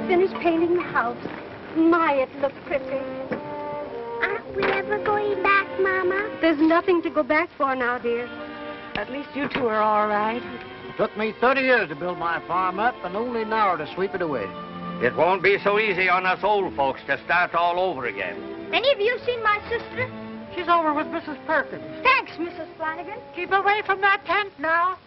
finished painting the house. My, it looked pretty. Aren't we ever going back, Mama? There's nothing to go back for now, dear. At least you two are all right. Took me 30 years to build my farm up and only an hour to sweep it away. It won't be so easy on us old folks to start all over again. Any of you seen my sister? She's over with Mrs. Perkins. Thanks, Mrs. Flanagan. Keep away from that tent now.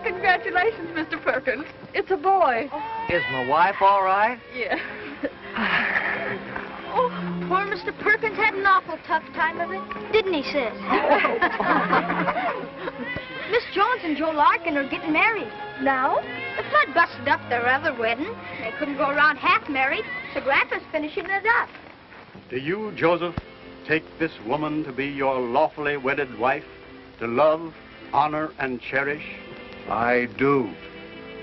Congratulations, Mr. Perkins. It's a boy. Is my wife all right? Yeah. Oh, poor Mr. Perkins had an awful tough time of it, didn't he, sis? Miss Jones and Joe Larkin are getting married. Now? The flood busted up their other wedding. They couldn't go around half married, so Grandpa's finishing it up. Do you, Joseph, take this woman to be your lawfully wedded wife, to love, honor, and cherish? I do.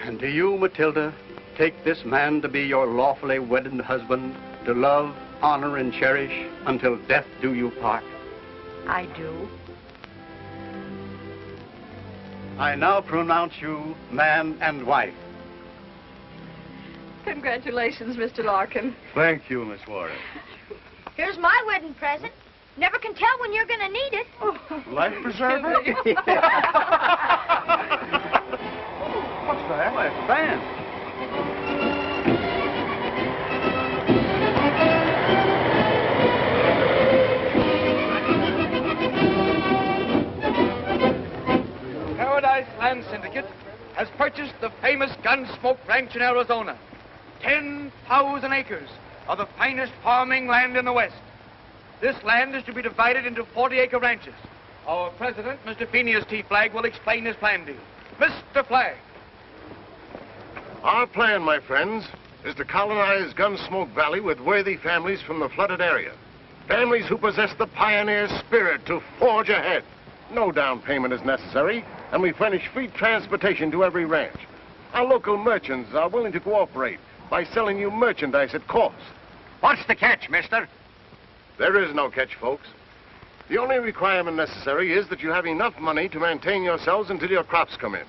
And do you, Matilda, take this man to be your lawfully wedded husband, to love, honor, and cherish until death do you part? I do. I now pronounce you man and wife. Congratulations, Mr. Larkin. Thank you, Miss Warren. Here's my wedding present. Never can tell when you're going to need it. Life preserver? What's that? Why, it's a band. Paradise Land Syndicate has purchased the famous Gunsmoke Ranch in Arizona. 10,000 acres of the finest farming land in the West. This land is to be divided into 40-acre ranches. Our president, Mr. Phineas T. Flagg, will explain his plan to you. Mr. Flagg. Our plan, my friends, is to colonize Gunsmoke Valley with worthy families from the flooded area. Families who possess the pioneer spirit to forge ahead. No down payment is necessary, and we furnish free transportation to every ranch. Our local merchants are willing to cooperate by selling you merchandise at cost. What's the catch, mister? There is no catch, folks. The only requirement necessary is that you have enough money to maintain yourselves until your crops come in.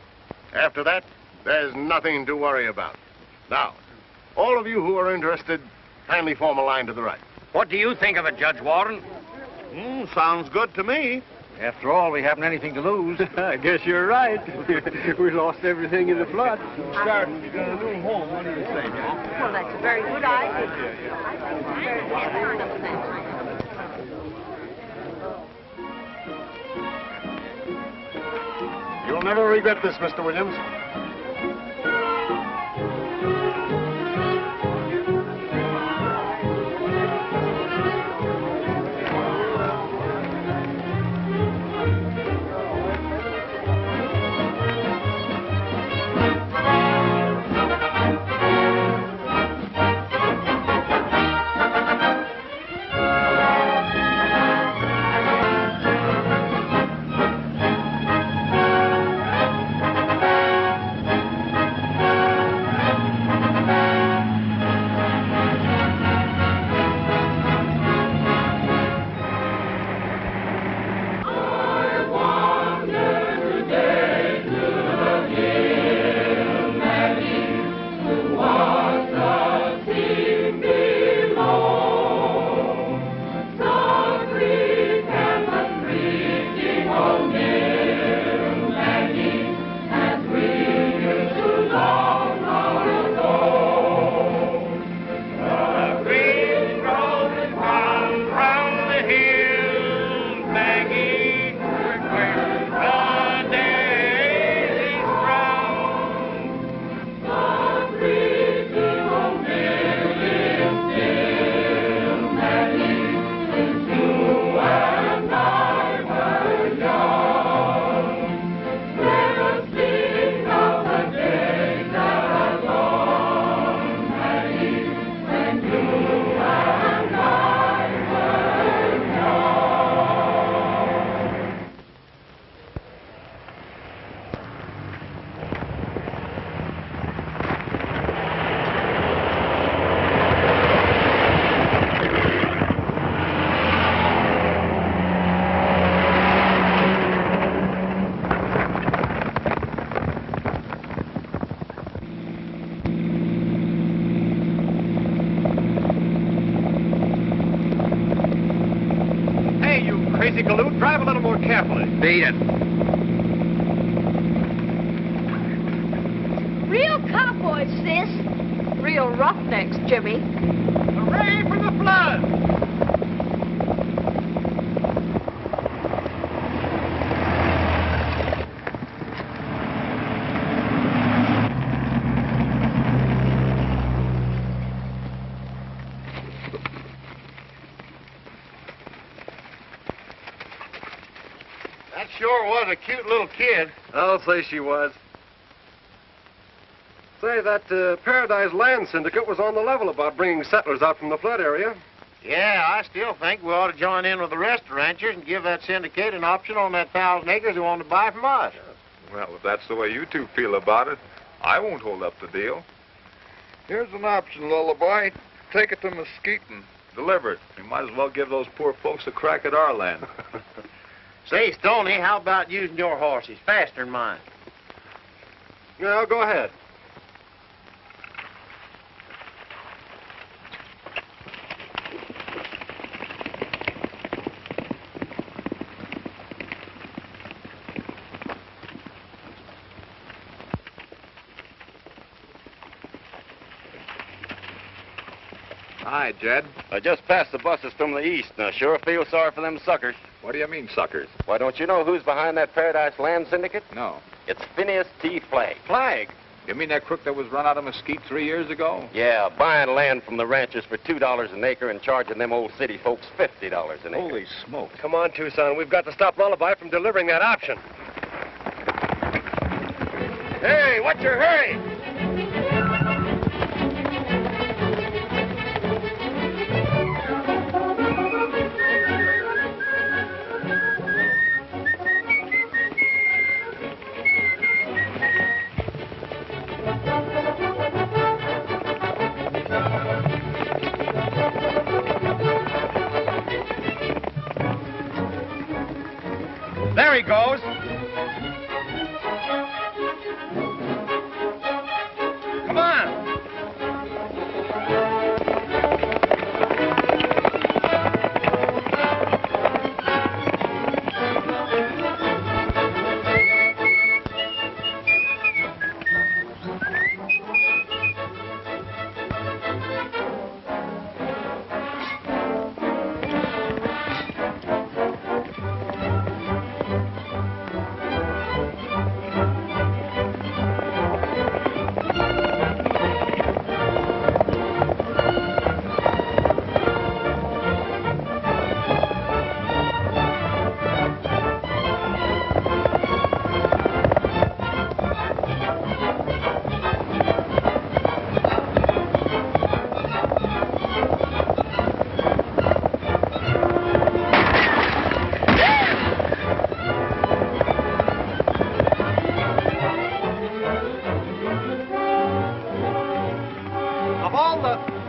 After that, there's nothing to worry about. Now, all of you who are interested, kindly form a line to the right. What do you think of it, Judge Warren? Sounds good to me. After all, we haven't anything to lose. I guess you're right. We lost everything in the flood. Starting to get a little home. What do you say, John? Well, that's a very good idea. You'll never regret this, Mr. Williams. crazy galoot. Drive a little more carefully. Beat it. Real cowboys, sis. Real roughnecks, Jimmy. Hooray for the flood! That sure was a cute little kid. I'll say she was. Say, that Paradise Land Syndicate was on the level about bringing settlers out from the flood area. Yeah, I still think we ought to join in with the rest of the ranchers and give that syndicate an option on that 1,000 acres they want to buy from us. Well, if that's the way you two feel about it, I won't hold up the deal. Here's an option, Lullaby. Take it to Mesquite and deliver it. You might as well give those poor folks a crack at our land. Say, Stoney, how about using your horse? He's faster than mine. Now, go ahead. Hi, Jed. I just passed the buses from the east, and I sure feel sorry for them suckers. What do you mean, suckers? Why, don't you know who's behind that Paradise Land Syndicate? No. It's Phineas T. Flagg. Flag? You mean that crook that was run out of Mesquite 3 years ago? Yeah, buying land from the ranchers for $2 an acre and charging them old city folks $50 an acre. Holy smoke. Come on, Tucson. We've got to stop Lullaby from delivering that option. Hey, what's your hurry? There he goes. Come on.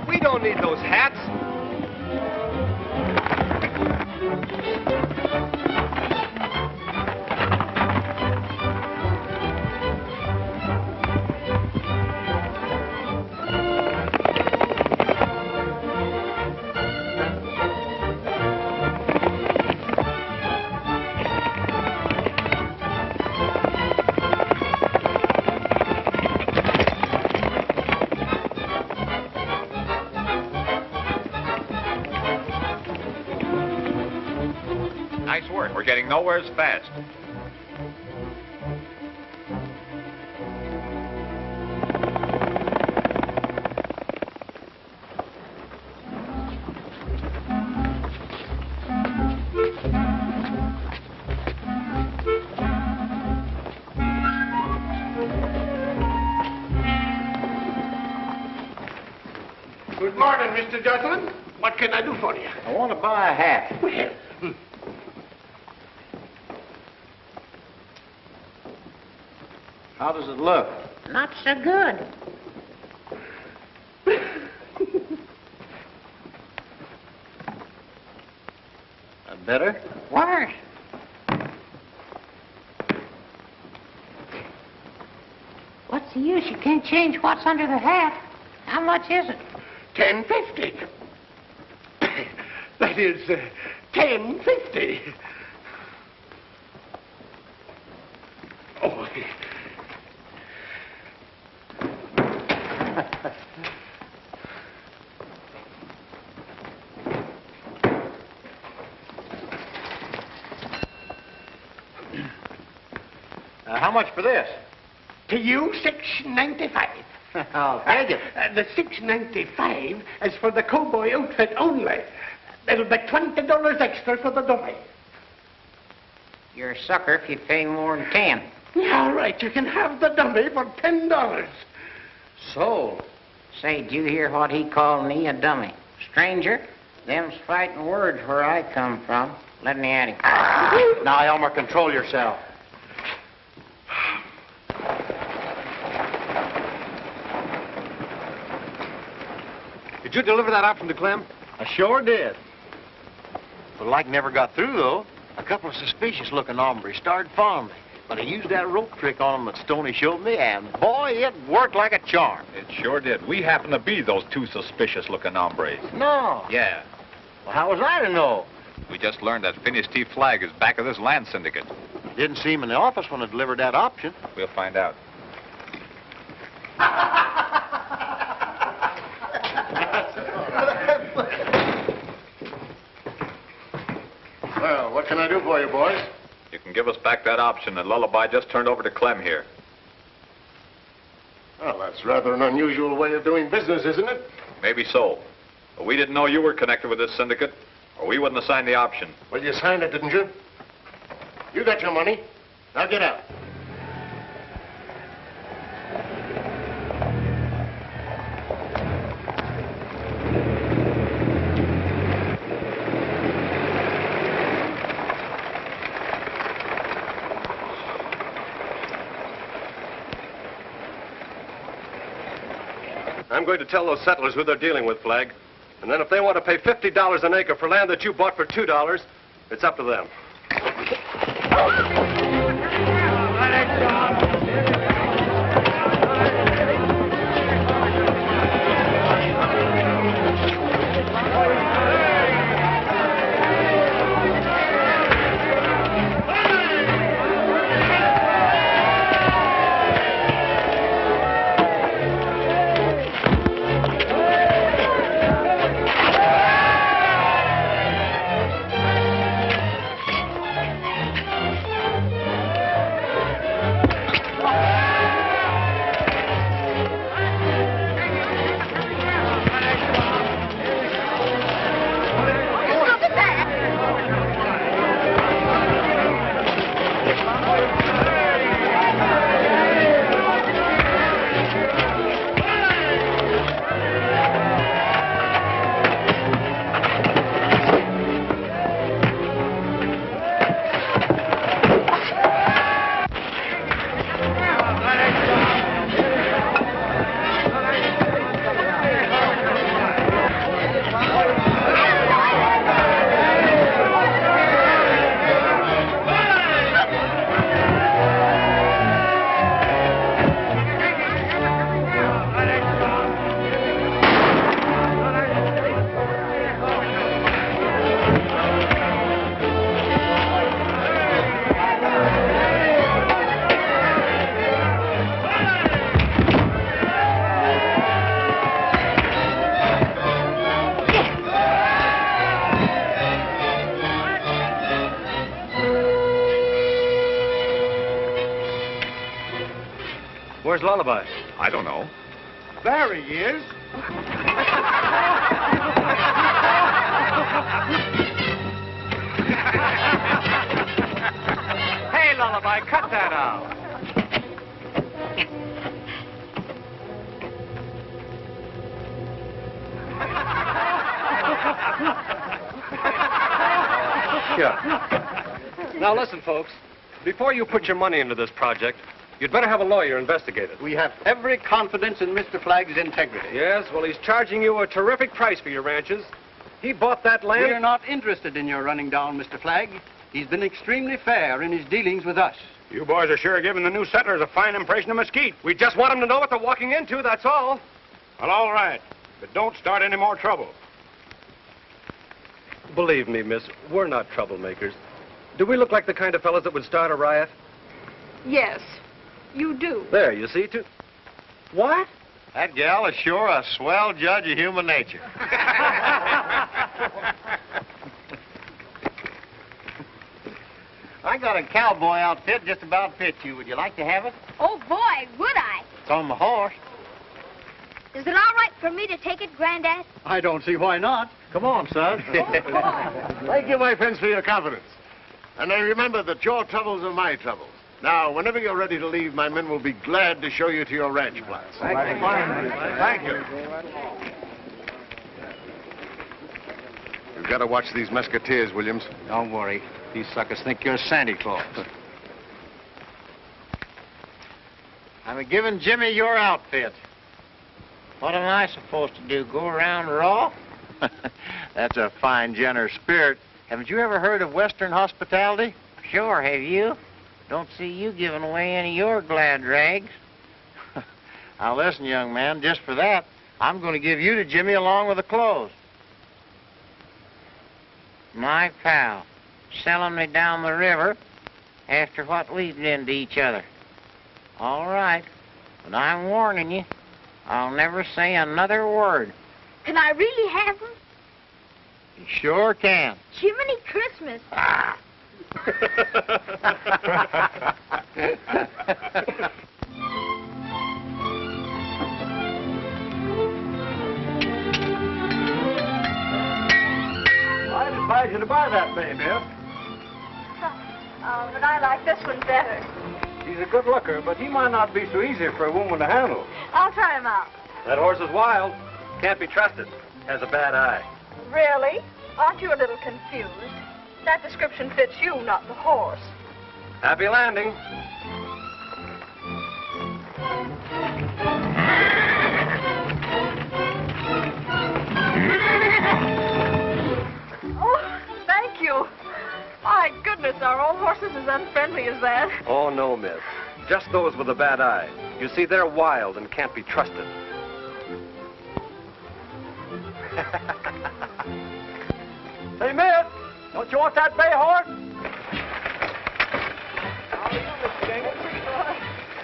We don't need those hats. Nice work. We're getting nowhere as fast. Good morning, Mr. Gentleman. What can I do for you? I want to buy a hat. Well, How does it look? Not so good. Better? Worse. What's the use? You can't change what's under the hat. How much is it? $10.50. That is $10.50. Oh. How much for this? To you, $6.95. I'll take it. The $6.95 is for the cowboy outfit only. It'll be $20 extra for the dummy. You're a sucker if you pay more than 10. All right, you can have the dummy for $10. Sold. Say, did you hear what he called me a dummy? Stranger, them's fighting words where I come from. Let me at him. Now, Elmer, control yourself. Did you deliver that option to Clem? I sure did. The light never got through, though. A couple of suspicious-looking hombres started following me. But I used that rope trick on them that Stoney showed me, and, boy, it worked like a charm. It sure did. We happen to be those two suspicious-looking hombres. No. Yeah. Well, how was I to know? We just learned that Phineas T. Flagg is back of this land syndicate. Didn't see him in the office when I delivered that option. We'll find out. Well, what can I do for you, boys? You can give us back that option that Lullaby just turned over to Clem here. Well, that's rather an unusual way of doing business, isn't it? Maybe so. But we didn't know you were connected with this syndicate, or we wouldn't have signed the option. Well, you signed it, didn't you? You got your money. Now get out. I'm going to tell those settlers who they're dealing with, Flagg. And then if they want to pay $50 an acre for land that you bought for $2, it's up to them. Where's Lullaby? I don't know. There he is. Hey, Lullaby, cut that out. Sure. Now listen, folks. Before you put your money into this project, you'd better have a lawyer investigate it. We have every confidence in Mr. Flagg's integrity. Yes, well, he's charging you a terrific price for your ranches. He bought that land. We're not interested in your running down Mr. Flagg. He's been extremely fair in his dealings with us. You boys are sure giving the new settlers a fine impression of Mesquite. We just want them to know what they're walking into, that's all. Well, all right. But don't start any more trouble. Believe me, miss, we're not troublemakers. Do we look like the kind of fellas that would start a riot? Yes, you do. There, you see, too. What? That gal is sure a swell judge of human nature. I got a cowboy outfit just about fit you. Would you like to have it? Oh, boy, would I? It's on the horse. Is it all right for me to take it, Granddad? I don't see why not. Come on, son. Thank you, my friends, for your confidence. And I remember that your troubles are my troubles. Now, whenever you're ready to leave, my men will be glad to show you to your ranch plots. Thank you. You've got to watch these Mesquiteers, Williams. Don't worry. These suckers think you're Santa Claus. I'm giving Jimmy your outfit. What am I supposed to do, go around raw? That's a fine, generous spirit. Haven't you ever heard of Western hospitality? Sure, have you? Don't see you giving away any of your glad rags. Now listen, young man, just for that, I'm going to give you to Jimmy along with the clothes. My pal, selling me down the river after what we've been to each other. All right, but I'm warning you, I'll never say another word. Can I really have them? You sure can. Jiminy Christmas. Ah. I'd advise you to buy that baby, miss. But I like this one better. He's a good looker, but he might not be so easy for a woman to handle. I'll try him out. That horse is wild. Can't be trusted. Has a bad eye. Really? Aren't you a little confused? That description fits you, not the horse. Happy landing. Oh, thank you. My goodness, are all horses as unfriendly as that? Oh, no, miss. Just those with a bad eye. You see, they're wild and can't be trusted. Hey, miss, don't you want that bay horse? How are you, Mr. Dingell?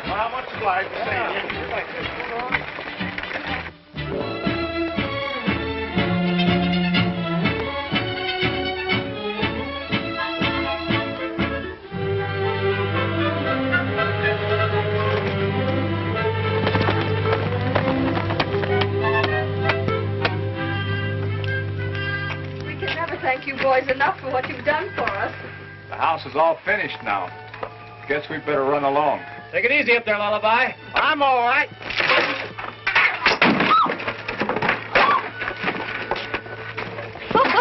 Well, much obliged to see you. Thank you. We can never thank you boys enough for what you've done for us. The house is all finished now. Guess we better run along. Take it easy up there, Lullaby. I'm all right.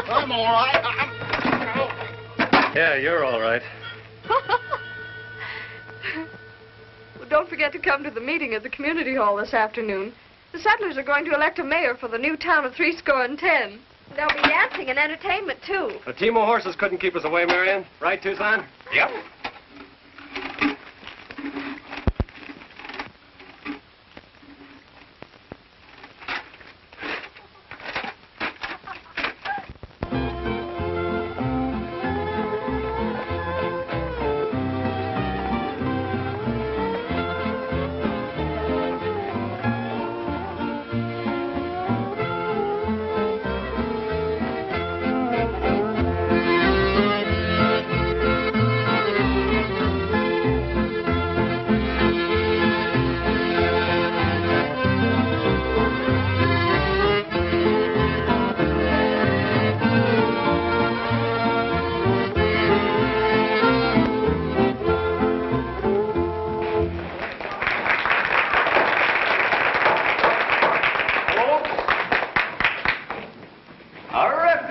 I'm all right. Yeah, you're all right. Well, don't forget to come to the meeting at the community hall this afternoon. The settlers are going to elect a mayor for the new town of 10. There'll be dancing and entertainment, too. A team of horses couldn't keep us away, Marion. Right, Tucson? Yep.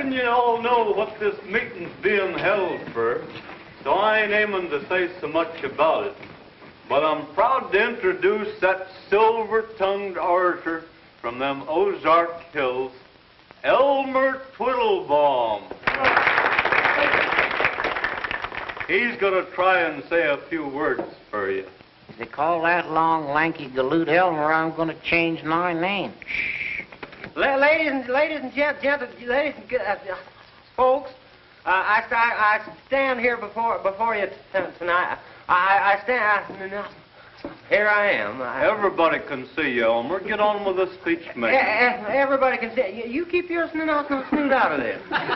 You all know what this meeting's being held for, so I ain't aiming to say so much about it. But I'm proud to introduce that silver-tongued orator from them Ozark Hills, Elmer Twiddlebaum. He's going to try and say a few words for you. If they call that long, lanky galoot Elmer, I'm going to change my name. Ladies and gentlemen, folks, I stand here before you tonight. I stand. Here I am. Everybody can see you, Elmer. Get on with the speech making. Everybody can see. You keep your snoot out of this. The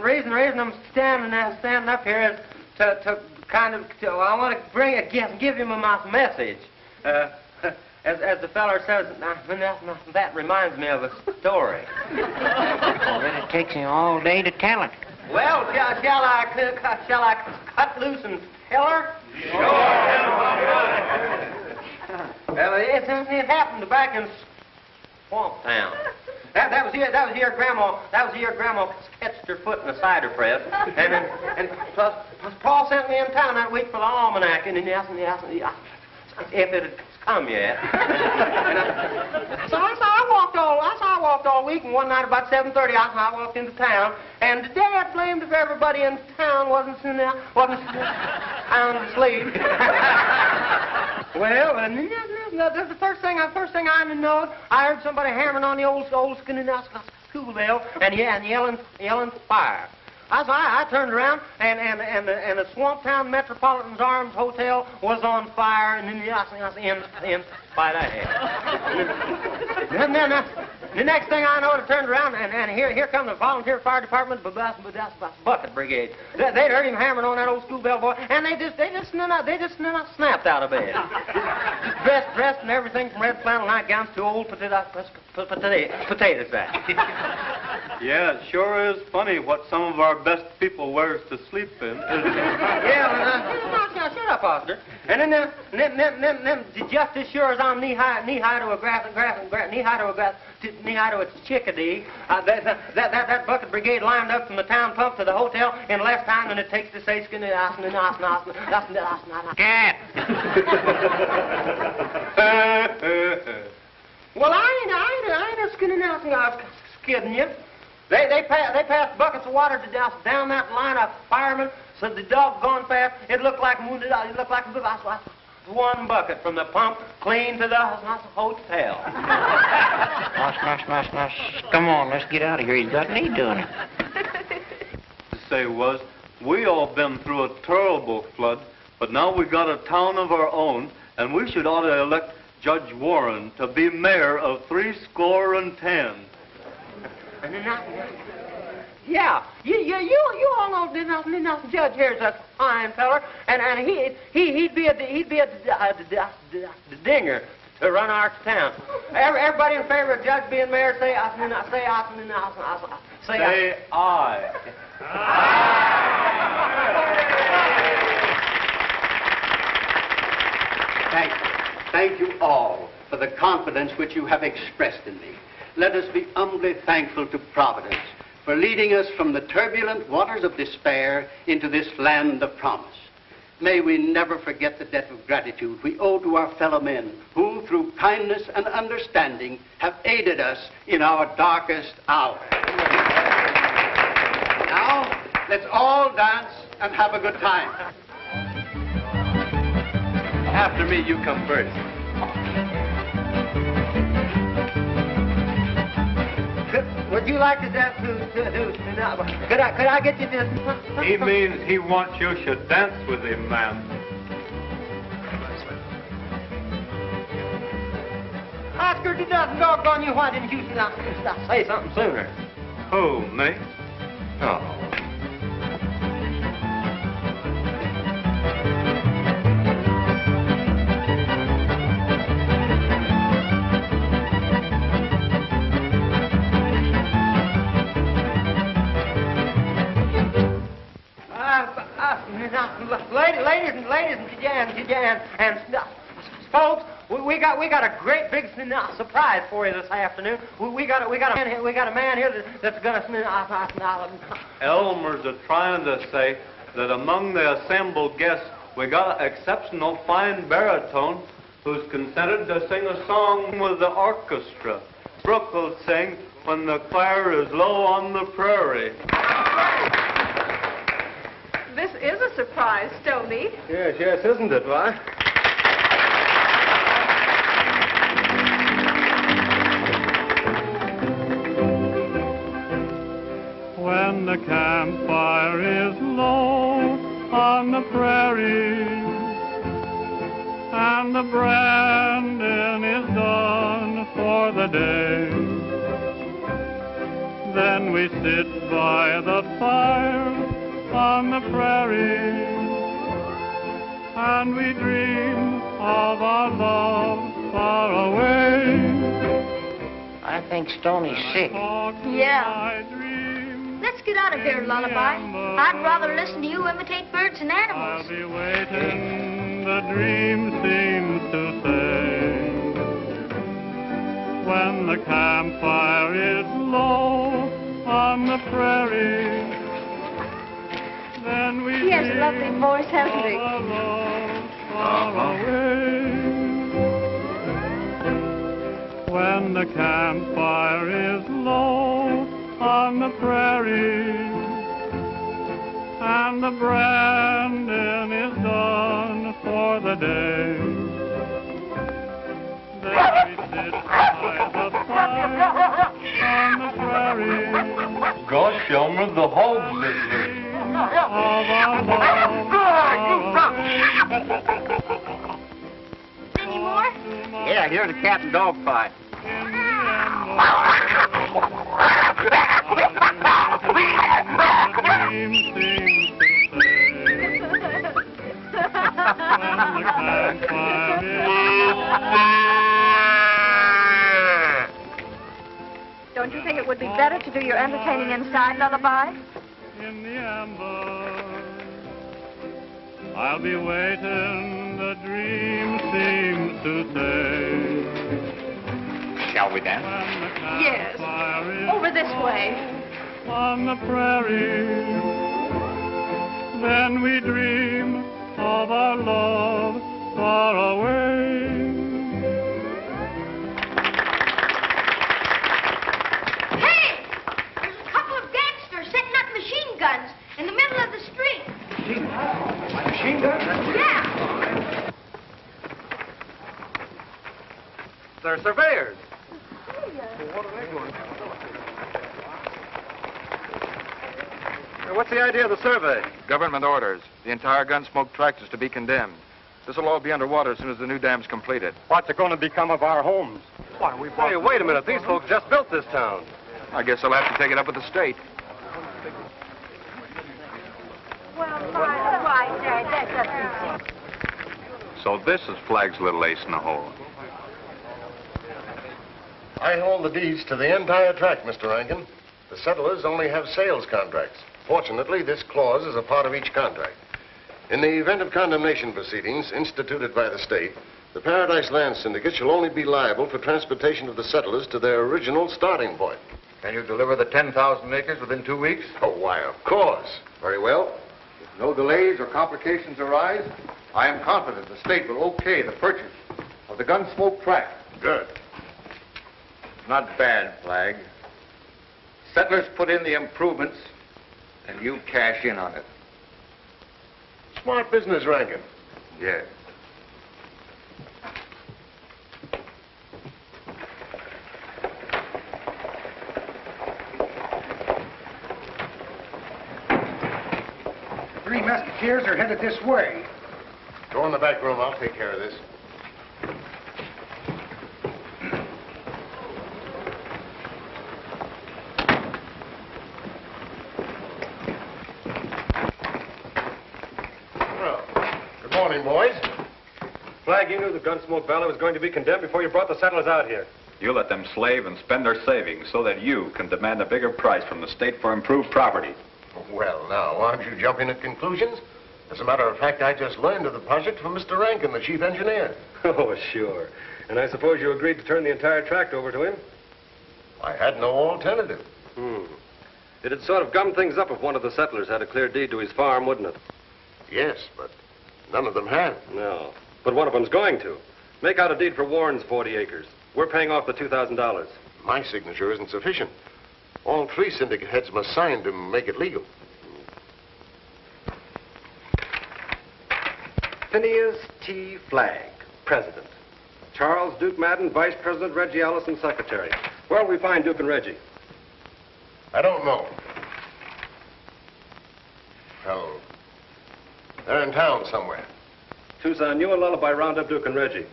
reason I'm standing up here is to I want to give you my message. As the feller says, that reminds me of a story. Then it takes him all day to tell it. Well, shall I cut loose and tell her? Sure. Well, it happened back in Swamp Town. That was your grandma catched her foot in a cider press, and plus Paul sent me in town that week for the almanac, and he asked me if it had come yet. So I walked all week, and one night about 7:30, I walked into town, and Dad blamed if everybody in town wasn't sound asleep. Well, and the first thing I know, I heard somebody hammering on the old school bell and yelling fire. I turned around, and the Swamp Town Metropolitan's Arms Hotel was on fire, and then in spite of it. And then the next thing I know, I turned around, and here come the volunteer fire department, bucket brigade. They'd heard him hammering on that old school bell boy, and they just snapped out of bed, dressed and everything from red flannel nightgowns to old potato sacks. Yeah, it sure is funny what some of our best people wears to sleep in. Yeah, shut up, Oscar. And then just as sure as I'm knee high to a chickadee, that bucket brigade lined up from the town pump to the hotel in less time than it takes to say skin. Cat. Well, I ain't a skinning out. I was kidding you. They passed buckets of water down that line of firemen, so the doggone fast. It looked like one bucket from the pump clean to the hotel. Come on, let's get out of here. He's got me doing it. Say we all been through a terrible flood, but now we got a town of our own, and we should ought to elect Judge Warren to be mayor of 70. Yeah, you all know the judge here's a fine feller, and he'd be a dinger to run our town. Everybody in favor of Judge being mayor, say aye. Thank you all for the confidence which you have expressed in me. Let us be humbly thankful to Providence for leading us from the turbulent waters of despair into this land of promise. May we never forget the debt of gratitude we owe to our fellow men who, through kindness and understanding, have aided us in our darkest hour. Now, let's all dance and have a good time. After me, you come first. Would you like to dance could I get you to... He means he wants you should dance with him, ma'am. Oscar, it doesn't doggone you. Why didn't you say something sooner? Who, me? Oh. Ladies and folks, we got a great big surprise for you this afternoon. We got a man here that's gonna. Elmer's trying to say that among the assembled guests we got an exceptional fine baritone who's consented to sing a song with the orchestra. Brooke will sing "When the Choir is Low on the Prairie." This is a surprise, Stoney. Yes, isn't it, why? the campfire is low on the prairie, and the branding is done for the day, then we sit by the fire on the prairie, and we dream of our love far away. I think Stoney's sick. Yeah. Let's get out of here, Lullaby. I'd rather listen to you imitate birds and animals. I'll be waiting, the dream seems to say, when the campfire is low on the prairie, then we He has a lovely voice, hasn't he? far away. When the campfire is low on the prairie, and the branding is done for the day, then we sit by the fire on the prairie. Gosh, Elmer, the hogs is here. Any more? Yeah, here's a cat and dog fight. Don't you think it would be better to do your entertaining inside, Lullaby? In the amber, I'll be waiting, the dream seems to say. Shall we dance? Yes. Over this way. On the prairie, then we dream of our love far away. Hey! There's a couple of gangsters setting up machine guns in the middle of the street. Machine guns? Yeah. They're surveyors. What are they doing? What's the idea of the survey? Government orders. The entire Gunsmoke tract is to be condemned. This will all be underwater as soon as the new dam's completed. What's it going to become of our homes? Why, we Hey, wait a minute. These folks just built this town. I guess I'll have to take it up with the state. Well, right, Dad, that doesn't seem... So this is Flag's little ace in the hole. I hold the deeds to the entire tract, Mr. Rankin. The settlers only have sales contracts. Fortunately, this clause is a part of each contract. In the event of condemnation proceedings instituted by the state, the Paradise Land Syndicate shall only be liable for transportation of the settlers to their original starting point. Can you deliver the 10,000 acres within 2 weeks? Oh, why, of course. Very well. If no delays or complications arise, I am confident the state will okay the purchase of the Gunsmoke tract. Good. Not bad, Flag. Settlers put in the improvements, and you cash in on it. Smart business, Rankin. Yes. Three Mesquiteers are headed this way. Go in the back room. I'll take care of this. Good morning, boys. Flag, you knew the Gunsmoke Valley was going to be condemned before you brought the settlers out here. You let them slave and spend their savings so that you can demand a bigger price from the state for improved property. Well, now, aren't you jumping at conclusions? As a matter of fact, I just learned of the project from Mr. Rankin, the chief engineer. Oh, sure. And I suppose you agreed to turn the entire tract over to him? I had no alternative. It'd sort of gum things up if one of the settlers had a clear deed to his farm, wouldn't it? Yes, but none of them have. No. But one of them's going to. Make out a deed for Warren's 40 acres. We're paying off the $2,000. My signature isn't sufficient. All three syndicate heads must sign to make it legal. Phineas T. Flagg, President. Charles Duke Madden, Vice President, Reggie Allison, Secretary. Where'll we find Duke and Reggie? I don't know. They're in town somewhere. Tucson, you and Lullaby round up Duke and Reggie.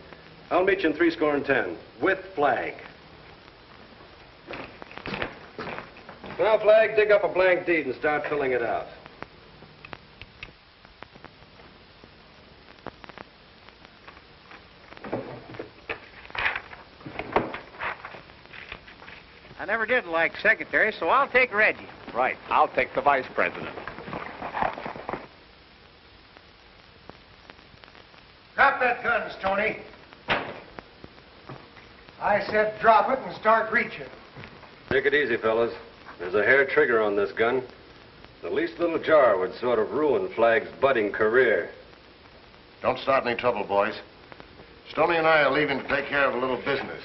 I'll meet you in 10, with Flag. Now, Flag, dig up a blank deed and start filling it out. I never did like secretary, so I'll take Reggie. Right. I'll take the vice president. Drop that gun, Stoney. I said drop it and start reaching. Take it easy, fellas. There's a hair trigger on this gun. The least little jar would sort of ruin Flag's budding career. Don't start any trouble, boys. Stoney and I are leaving to take care of a little business.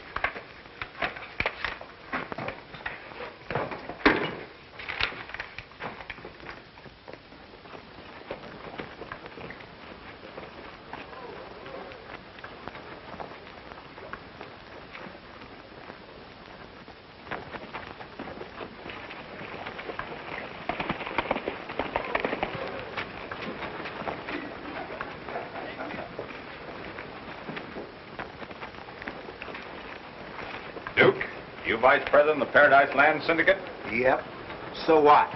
Duke, you vice president of the Paradise Land Syndicate? Yep. So what?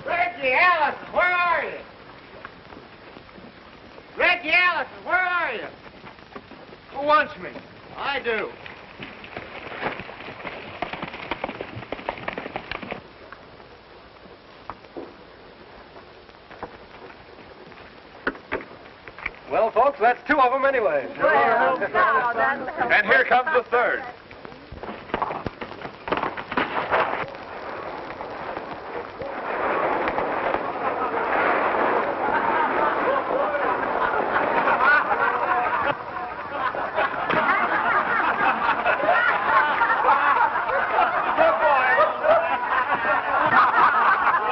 Reggie Allison, where are you? Reggie Allison, where are you? Who wants me? I do. Well, folks, that's 2 of them anyway. Well, now that's... And here comes the third.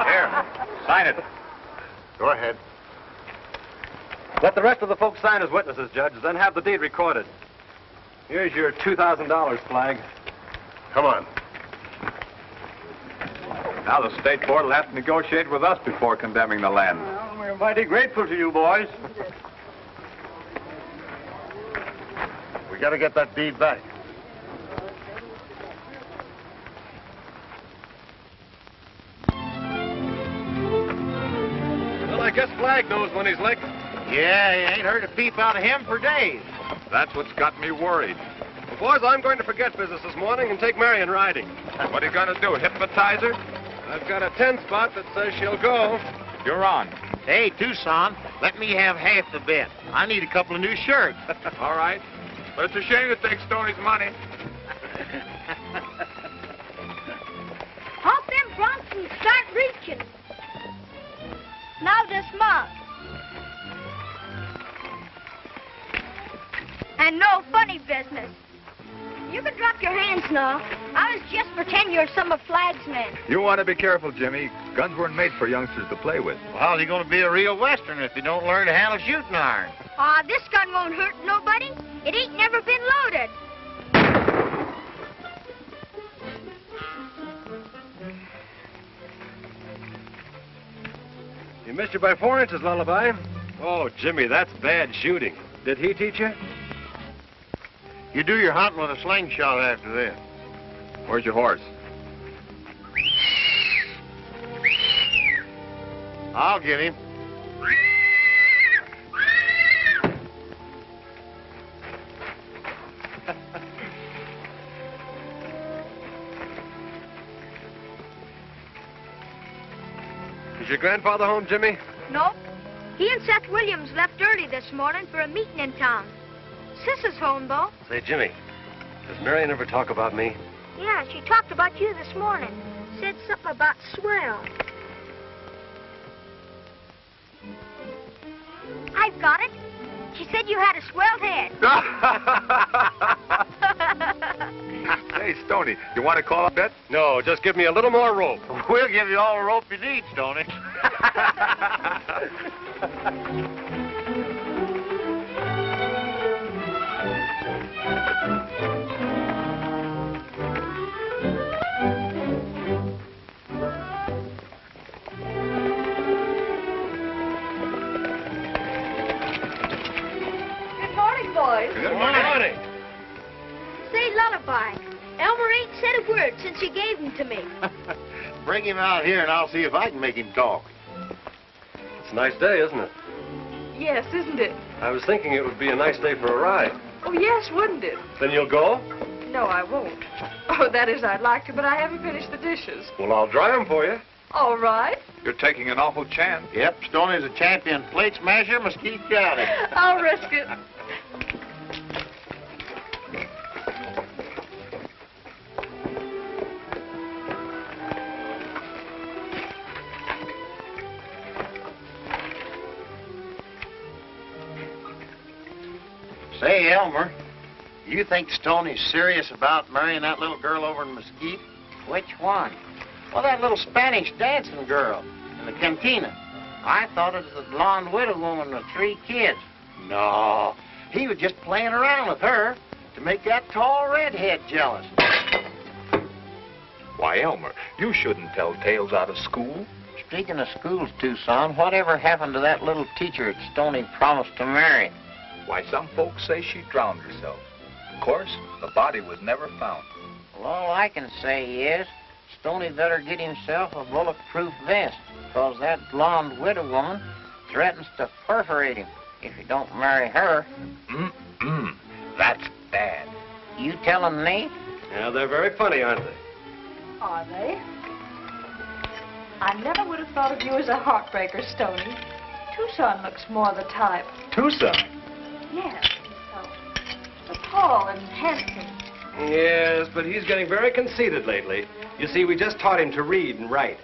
Here, sign it. Go ahead. Let the rest of the folks sign as witnesses, Judge, then have the deed recorded. Here's your $2,000, Flag. Come on. Now the state board will have to negotiate with us before condemning the land. Well, we're mighty grateful to you, boys. We got to get that deed back. Well, I guess Flag knows when he's licked. Yeah, you ain't heard a peep out of him for days. That's what's got me worried. Well, boys, I'm going to forget business this morning and take Marion riding. What are you going to do, hypnotize her? I've got a 10 spot that says she'll go. You're on. Hey, Tucson, let me have half the bet. I need a couple of new shirts. All right. But it's a shame to take Stoney's money. Hop them broncs and start reaching. Now dismount. And no funny business. You can drop your hands now. I was just pretending you're some of Flag's men. You want to be careful, Jimmy. Guns weren't made for youngsters to play with. Well, how's he going to be a real Westerner if you don't learn to handle shooting iron? This gun won't hurt nobody. It ain't never been loaded. You missed you by 4 inches, Lullaby. Oh, Jimmy, that's bad shooting. Did he teach you? You do your hunting with a slingshot after this. Where's your horse? I'll get him. Is your grandfather home, Jimmy? Nope. He and Seth Williams left early this morning for a meeting in town. Sis is home, though. Say, Jimmy, does Marion ever talk about me? Yeah, she talked about you this morning. Said something about swell. I've got it. She said you had a swelled head. Hey, Stoney, you want to call a bet? No, just give me a little more rope. We'll give you all the rope you need, Stoney. lullaby. Elmer ain't said a word since you gave him to me. Bring him out here and I'll see if I can make him talk. It's a nice day, isn't it? Yes, isn't it? I was thinking it would be a nice day for a ride. Oh, yes, wouldn't it? Then you'll go? No, I won't. Oh, that is, I'd like to, but I haven't finished the dishes. Well, I'll dry them for you. All right. You're taking an awful chance. Yep, Stoney's a champion plate smasher, Mesquite County. I'll risk it. Say, Elmer, you think Stoney's serious about marrying that little girl over in Mesquite? Which one? Well, that little Spanish dancing girl in the cantina. I thought it was the blonde widow woman with 3 kids. No, he was just playing around with her to make that tall redhead jealous. Why, Elmer, you shouldn't tell tales out of school. Speaking of schools, Tucson, whatever happened to that little teacher that Stoney promised to marry? Why, some folks say she drowned herself. Of course, the body was never found. Well, all I can say is, Stoney better get himself a bulletproof vest, because that blonde widow woman threatens to perforate him if he don't marry her. That's bad. You telling me? Yeah, they're very funny, aren't they? Are they? I never would have thought of you as a heartbreaker, Stoney. Tucson looks more the type. Tucson? Yes. So tall and handsome. Yes, but he's getting very conceited lately. You see, we just taught him to read and write.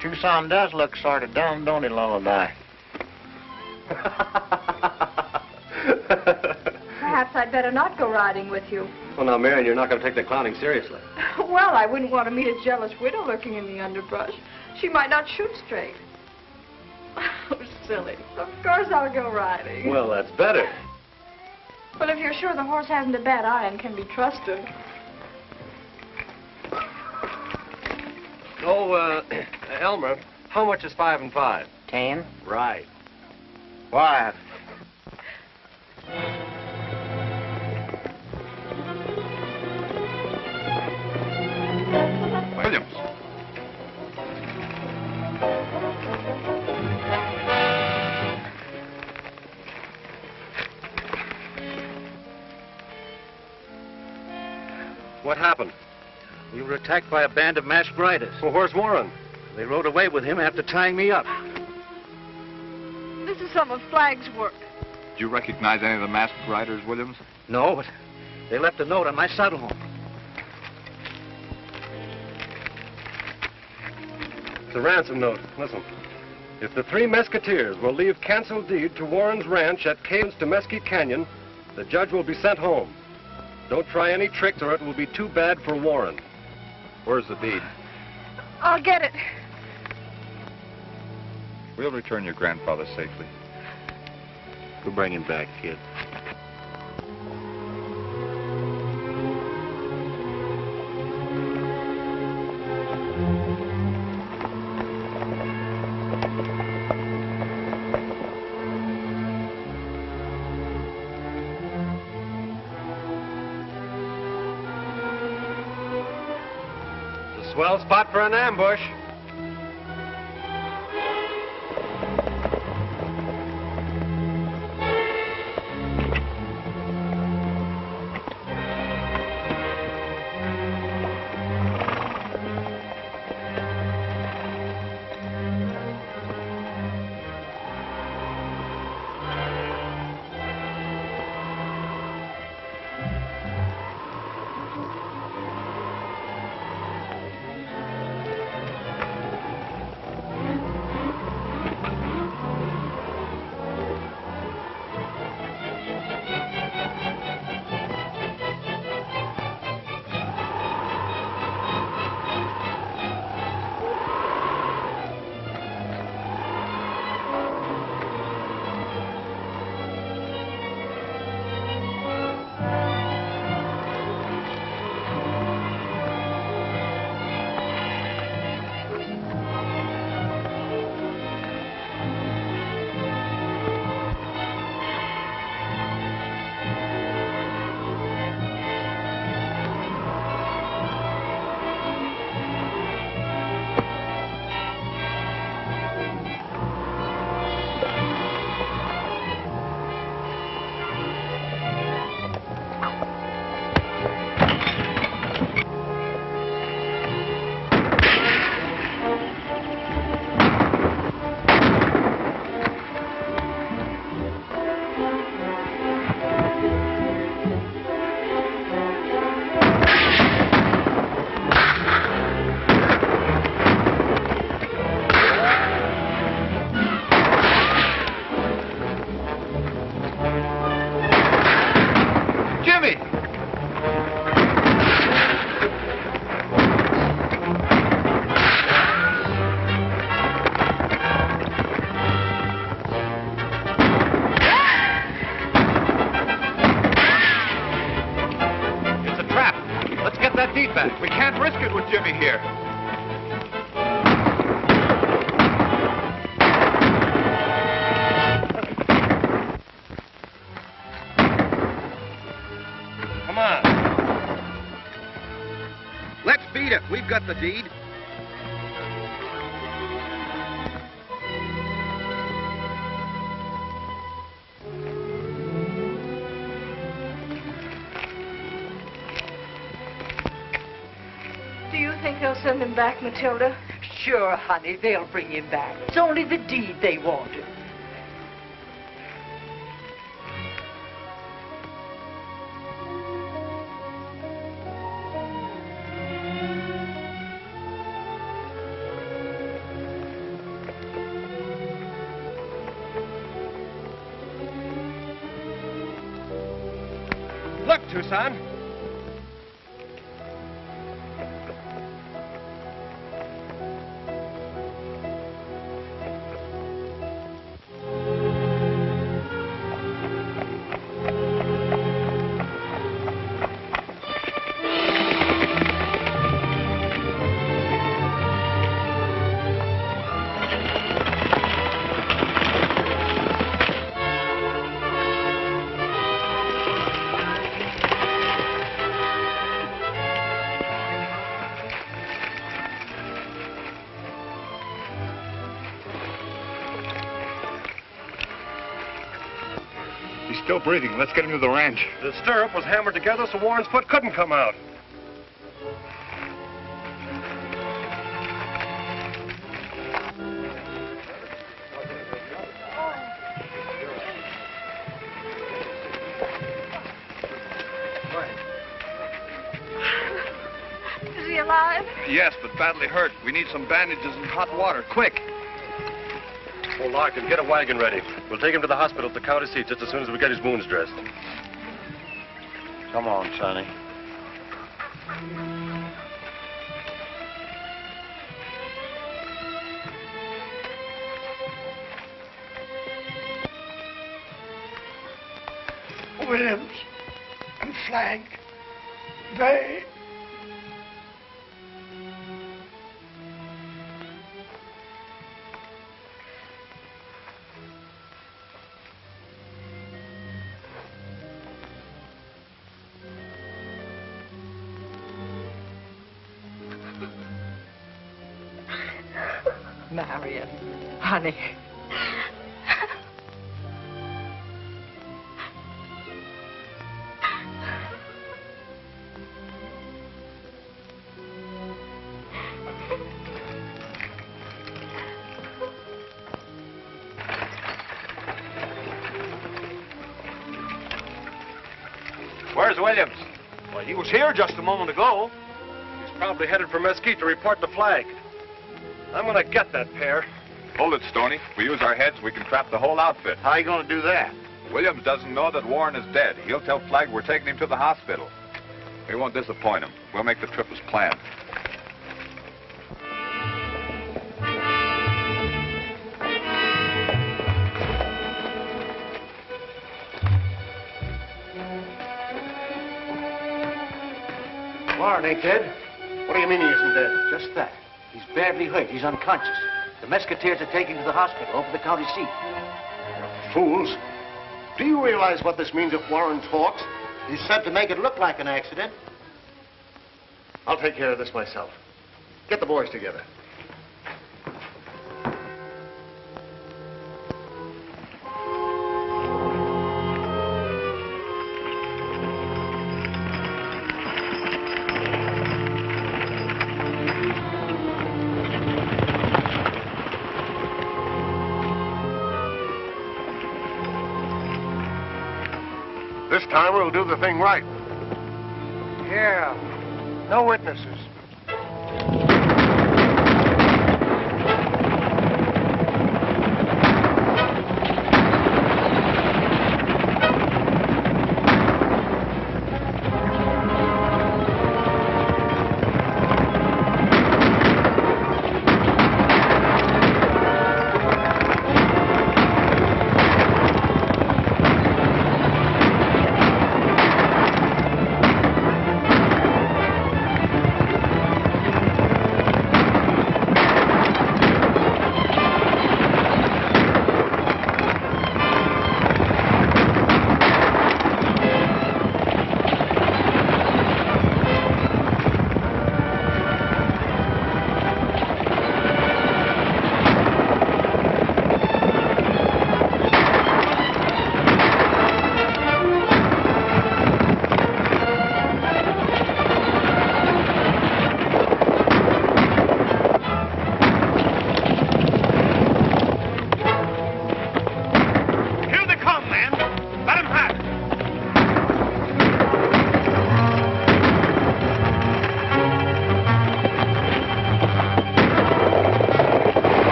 Tucson does look sort of dumb, don't he, Lullaby? Perhaps I'd better not go riding with you. Well, now, Marion, you're not going to take the clowning seriously. Well, I wouldn't want to meet a jealous widow lurking in the underbrush. She might not shoot straight. Oh, silly. Of course I'll go riding. Well, that's better. Well, if you're sure the horse hasn't a bad eye and can be trusted. Oh, Elmer, how much is 5 and 5? 10. Right. Why? Williams. What happened? We were attacked by a band of masked riders. Well, where's Warren? They rode away with him after tying me up. This is some of Flagg's work. Do you recognize any of the masked riders, Williams? No, but they left a note on my saddle horn. It's a ransom note. Listen. If the 3 Mesquiteers will leave canceled deed to Warren's ranch at Caves to Mesquite Canyon, the judge will be sent home. Don't try any tricks or it will be too bad for Warren. Where's the deed? I'll get it. We'll return your grandfather safely. We'll bring him back, kid. Swell spot for an ambush. our deed back. We can't risk it with Jimmy here. Come on. Let's beat it. We've got the deed. Do you think they'll send him back, Matilda? Sure, honey, they'll bring him back. It's only the deed they wanted. Look, Tucson. He's still breathing. Let's get him to the ranch. The stirrup was hammered together so Warren's foot couldn't come out. Is he alive? Yes, but badly hurt. We need some bandages and hot water. Quick. Oh, Larkin, get a wagon ready. We'll take him to the hospital at the county seat just as soon as we get his wounds dressed. Come on, Sonny. Williams and Flagg, they... Marion, honey. Where's Williams? Well, he was here just a moment ago. He's probably headed for Mesquite to report the flag. I'm gonna get that pair. Hold it, Stoney. If we use our heads, we can trap the whole outfit. How are you going to do that? Williams doesn't know that Warren is dead. He'll tell Flagg we're taking him to the hospital. We won't disappoint him. We'll make the trip as planned. Warren ain't dead. What do you mean he isn't dead? Just that. He's badly hurt. He's unconscious. The Mesquiteers are taking him to the hospital over the county seat. Fools. Do you realize what this means if Warren talks? He's said to make it look like an accident. I'll take care of this myself. Get the boys together. This time we'll do the thing right. Yeah, no witnesses.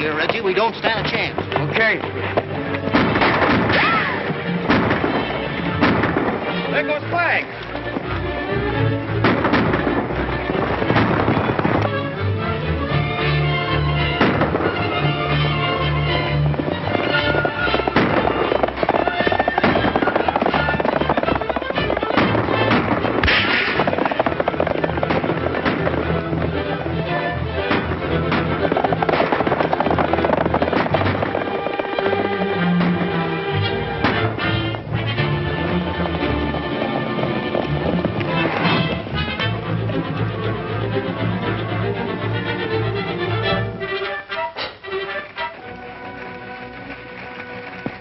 here, Reggie. We don't stand a chance. Okay. There goes Flag.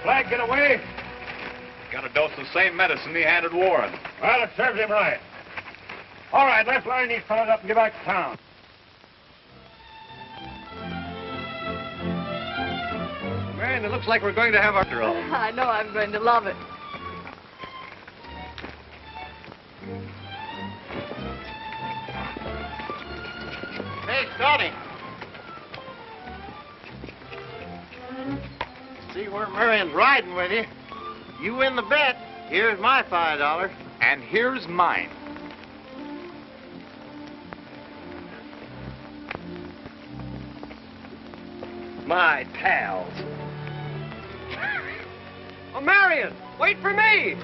Flag, get away. Got a dose of the same medicine he handed Warren. Well, it serves him right. All right, let's line these fellows up and get back to town. Man, it looks like we're going to have our after all. I know I'm going to love it. Hey, Scotty. See where Marion's riding with you. You win the bet. Here's my $5. And here's mine. My pals. Oh, Marion, wait for me!